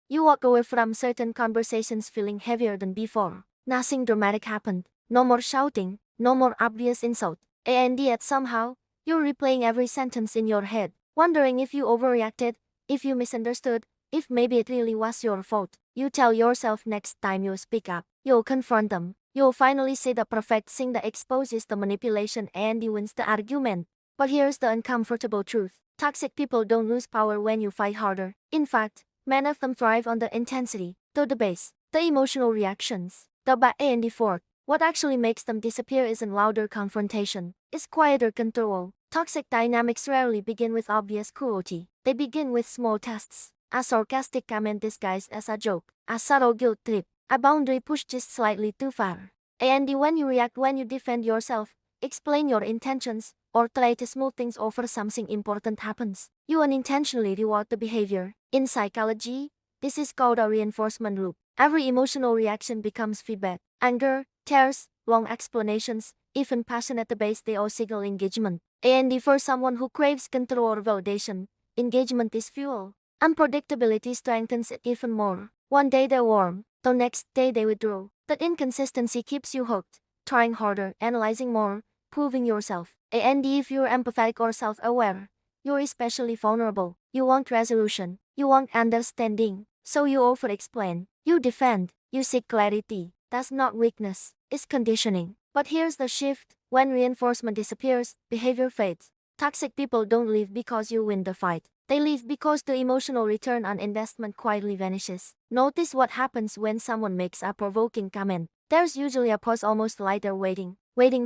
You walk away from certain conversations feeling heavier than before. Nothing dramatic happened. No more shouting, no more obvious insult. And yet somehow, you're replaying every sentence in your head, wondering if you overreacted, if you misunderstood, if maybe it really was your fault. You tell yourself next time you speak up, you'll confront them. You'll finally say the perfect thing that exposes the manipulation and you wins the argument. But here's the uncomfortable truth. Toxic people don't lose power when you fight harder. In fact, many of them thrive on the intensity, the debates, the emotional reactions, the back and forth. What actually makes them disappear isn't louder confrontation, it's quieter control. Toxic dynamics rarely begin with obvious cruelty. They begin with small tests. A sarcastic comment disguised as a joke, a subtle guilt trip, a boundary pushed just slightly too far. And when you react, when you defend yourself, explain your intentions, or try to smooth things over, something important happens. You unintentionally reward the behavior. In psychology, this is called a reinforcement loop. Every emotional reaction becomes feedback. Anger, tears, long explanations, even passionate debates, they all signal engagement. And for someone who craves control or validation, engagement is fuel. Unpredictability strengthens it even more. One day they're warm, the next day they withdraw. That inconsistency keeps you hooked, trying harder, analyzing more, proving yourself. And if you're empathetic or self-aware, you're especially vulnerable. You want resolution, you want understanding, so you over-explain, you defend, you seek clarity. That's not weakness, it's conditioning. But here's the shift. When reinforcement disappears, behavior fades. Toxic people don't leave because you win the fight. They leave because the emotional return on investment quietly vanishes. Notice what happens when someone makes a provoking comment. There's usually a pause, almost lighter, waiting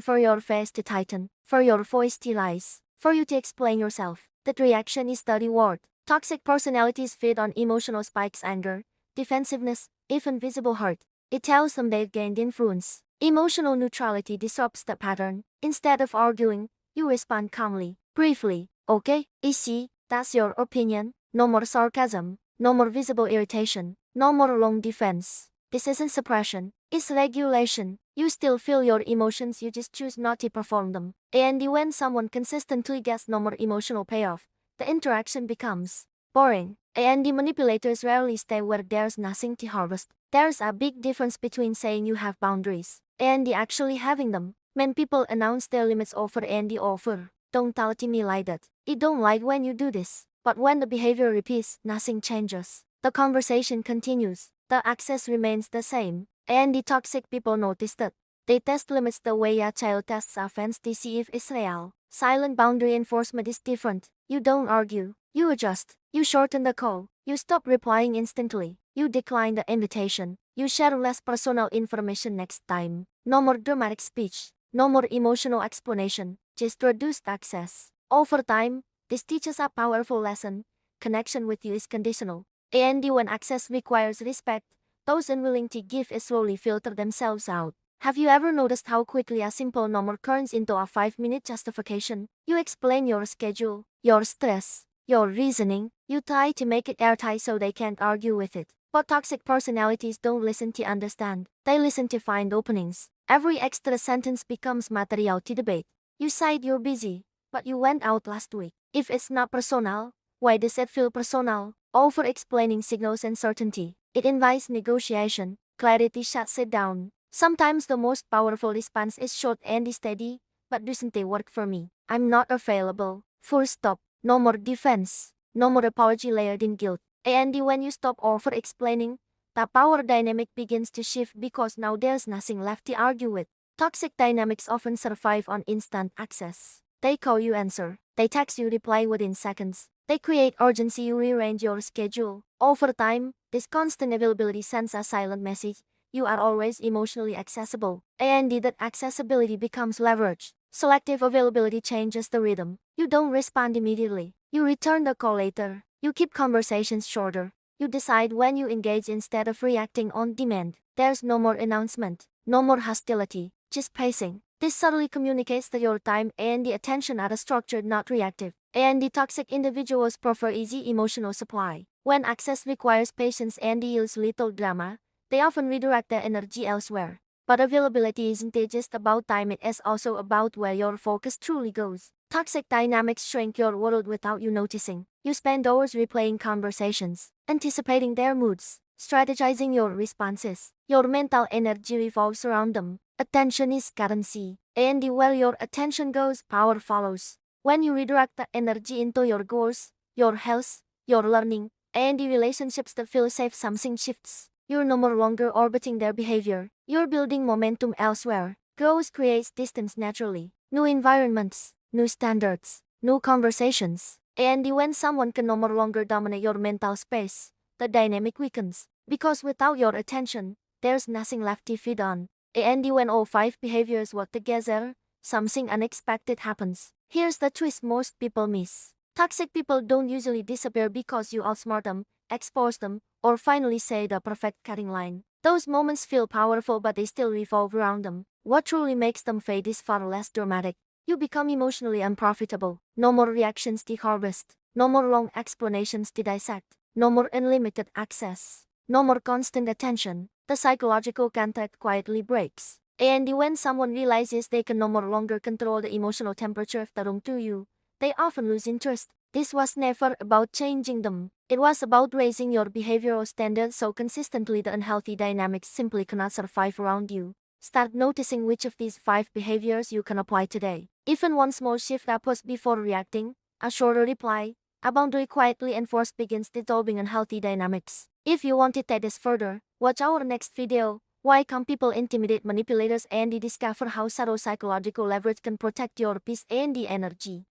for your face to tighten, for your voice to rise, for you to explain yourself. That reaction is the reward. Toxic personalities feed on emotional spikes, anger, defensiveness, even visible hurt. It tells them they've gained influence. Emotional neutrality disrupts the pattern. Instead of arguing, you respond calmly, briefly. Okay, easy, that's your opinion. No more sarcasm, no more visible irritation, no more long defense. This isn't suppression, it's regulation. You still feel your emotions, you just choose not to perform them. And when someone consistently gets no more emotional payoff, the interaction becomes boring. And the manipulators rarely stay where there's nothing to harvest. There's a big difference between saying you have boundaries and actually having them. When people announce their limits over and over, don't talk to me like that. I don't like when you do this. But when the behavior repeats, nothing changes. The conversation continues. The access remains the same. And the toxic people notice that. They test limits the way a child tests a fence to see if it's real. Silent boundary enforcement is different. You don't argue. You adjust. You shorten the call. You stop replying instantly. You decline the invitation. You share less personal information next time. No more dramatic speech. No more emotional explanation. Just reduced access. Over time, this teaches a powerful lesson. Connection with you is conditional. And when access requires respect, those unwilling to give it slowly filter themselves out. Have you ever noticed how quickly a simple number turns into a 5-minute justification? You explain your schedule, your stress, your reasoning. You try to make it airtight so they can't argue with it. But toxic personalities don't listen to understand. They listen to find openings. Every extra sentence becomes material to debate. You cite you're busy, but you went out last week. If it's not personal, why does it feel personal? Over-explaining signals uncertainty. It invites negotiation. Clarity shuts it down. Sometimes the most powerful response is short and steady, but doesn't it work for me? I'm not available. Full stop. No more defense. No more apology layered in guilt. And when you stop over-explaining, the power dynamic begins to shift because now there's nothing left to argue with. Toxic dynamics often survive on instant access. They call you, answer. They text you, reply within seconds. They create urgency, you rearrange your schedule. Over time, this constant availability sends a silent message. You are always emotionally accessible. And that accessibility becomes leverage. Selective availability changes the rhythm. You don't respond immediately. You return the call later. You keep conversations shorter. You decide when you engage instead of reacting on demand. There's no more announcement, no more hostility, just pacing. This subtly communicates that your time and the attention are structured, not reactive. And the toxic individuals prefer easy emotional supply. When access requires patience and yields little drama, they often redirect their energy elsewhere. But availability isn't just about time, it is also about where your focus truly goes. Toxic dynamics shrink your world without you noticing. You spend hours replaying conversations, anticipating their moods, strategizing your responses. Your mental energy revolves around them. Attention is currency, and where your attention goes, power follows. When you redirect the energy into your goals, your health, your learning, and the relationships that feel safe, something shifts. You're no more longer orbiting their behavior. You're building momentum elsewhere. Growth creates distance naturally. New environments, new standards, new conversations. And when someone can no more longer dominate your mental space, the dynamic weakens. Because without your attention, there's nothing left to feed on. And when all five behaviors work together, something unexpected happens. Here's the twist most people miss. Toxic people don't usually disappear because you outsmart them, expose them, or finally say the perfect cutting line. Those moments feel powerful, but they still revolve around them. What truly makes them fade is far less dramatic. You become emotionally unprofitable. No more reactions to harvest. No more long explanations to dissect. No more unlimited access. No more constant attention. The psychological contract quietly breaks. And when someone realizes they can no more longer control the emotional temperature of the room to you, they often lose interest. This was never about changing them. It was about raising your behavioral standards so consistently the unhealthy dynamics simply cannot survive around you. Start noticing which of these five behaviors you can apply today. Even one small shift upwards before reacting, a shorter reply, a boundary quietly enforced begins dissolving unhealthy dynamics. If you want to take this further, watch our next video. Why can people intimidate manipulators and discover how subtle psychological leverage can protect your peace and the energy.